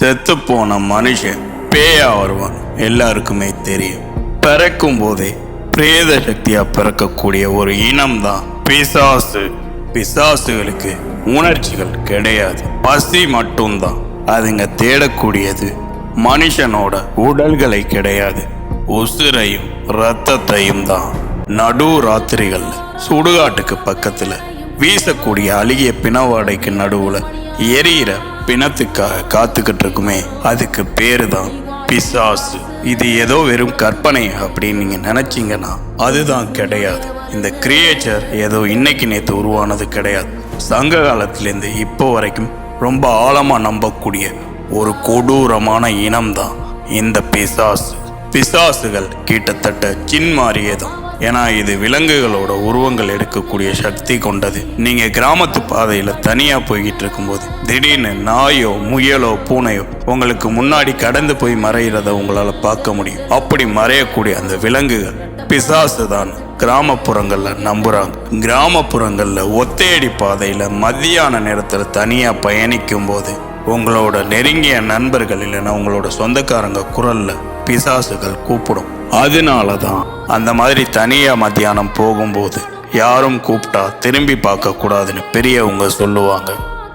செத்து போன மனுஷன் பேயா வருவான் எல்லாருக்குமே தெரியும். பிறக்கும் போதே பிரேத சக்தியா பிறக்கக்கூடிய ஒரு இனம்தான் பிசாசு. பிசாசுகளுக்கு உணர்ச்சிகள் கிடையாது, பசி மட்டும்தான். அதுங்க தேடக்கூடியது மனுஷனோட உடல்களை கிடையாது, உசுரையும் இரத்தத்தையும் தான். நடு ராத்திரிகள்ல சுடுகாட்டுக்கு பக்கத்துல வீசக்கூடிய அழுகிய பிணவாடைக்கு நடுவுல எரியிற பிணத்துக்காக காத்துக்கிட்டு இருக்குமே, அதுக்கு பேரு தான் பிசாசு. இது ஏதோ வெறும் கற்பனை அப்படின்னு நீங்க நினைச்சீங்கன்னா அதுதான் கிடையாது. இந்த கிரியேச்சர் ஏதோ இன்னைக்கு நேற்று உருவானது கிடையாது. சங்க காலத்திலேருந்து இப்போ வரைக்கும் ரொம்ப ஆழமா நம்பக்கூடிய ஒரு கொடூரமான இனம்தான் இந்த பிசாசு. பிசாசுகள் கிட்டத்தட்ட ஜின் மாதிரியே தான். ஏன்னா இது விலங்குகளோட உருவங்கள் எடுக்கக்கூடிய சக்தி கொண்டது. நீங்க கிராமத்து பாதையில தனியா போய்கிட்டு இருக்கும்போது திடீர்னு நாயோ முயலோ பூனையோ உங்களுக்கு முன்னாடி கடந்து போய் மறைகிறத உங்களால பார்க்க முடியும். அப்படி மறையக்கூடிய அந்த விலங்குகள் பிசாசு தான் கிராமப்புறங்கள்ல நம்புறாங்க. கிராமப்புறங்கள்ல ஒத்தையடி பாதையில மத்தியான நேரத்துல தனியா பயணிக்கும் போது உங்களோட நெருங்கிய நண்பர்கள் இல்லைன்னா உங்களோட சொந்தக்காரங்க குரல்ல பிசாசுகள் கூப்பிடும். அதனாலதான் அந்த மாதிரி தனியா மத்தியானம் போகும்போது யாரும் கூப்பிட்டா திரும்பி பார்க்க கூடாதுன்னு பெரியவங்க சொல்லுவாங்க.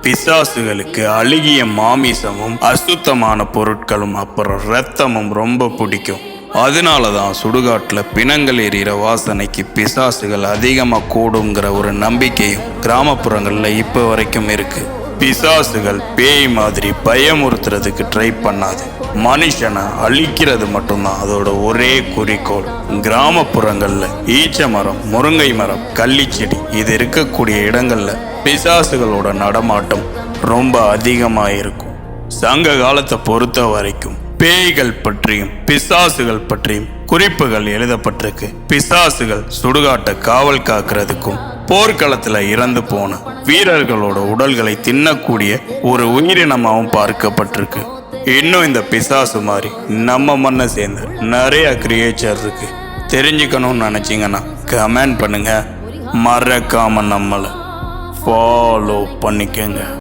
பிசாசுகளுக்கு அழுகிய மாமிசமும் அசுத்தமான பொருட்களும் அப்புறம் ரத்தமும் ரொம்ப பிடிக்கும். அதனாலதான் சுடுகாட்டுல பிணங்கள் எறிகிற வாசனைக்கு பிசாசுகள் அதிகமாக கூடுங்கிற ஒரு நம்பிக்கையும் கிராமப்புறங்கள்ல இப்போ வரைக்கும் இருக்கு. பிசாசுகள் பேய் மாதிரி பயமுறுத்துறதுக்கு ட்ரை பண்ணாது, மனுஷனை அழிக்கிறது மட்டும்தான் அதோட ஒரே குறிக்கோள். கிராமப்புறங்கள்ல ஈச்ச மரம், முருங்கை மரம், கள்ளிச்செடி இது இருக்கக்கூடிய இடங்கள்ல பிசாசுகளோட நடமாட்டம் ரொம்ப அதிகமா இருக்கும். சங்க காலத்தை பொறுத்த வரைக்கும் பேய்கள் பற்றியும் பிசாசுகள் பற்றியும் குறிப்புகள் எழுதப்பட்டிருக்கு. பிசாசுகள் சுடுகாட்டை காவல் காக்கிறதுக்கும் போர்க்களத்துல இறந்து போன வீரர்களோட உடல்களை தின்னக்கூடிய ஒரு உயிரினமாகவும் பார்க்கப்பட்டிருக்கு. இன்னும் இந்த பிசாசு மாதிரி நம்ம மண்ணை சேர்ந்த நிறைய கிரியேச்சர் இருக்கு. தெரிஞ்சுக்கணும்னு நினைச்சீங்கன்னா கமெண்ட் பண்ணுங்க. மறக்காம நம்மளை ஃபாலோ பண்ணிக்கங்க.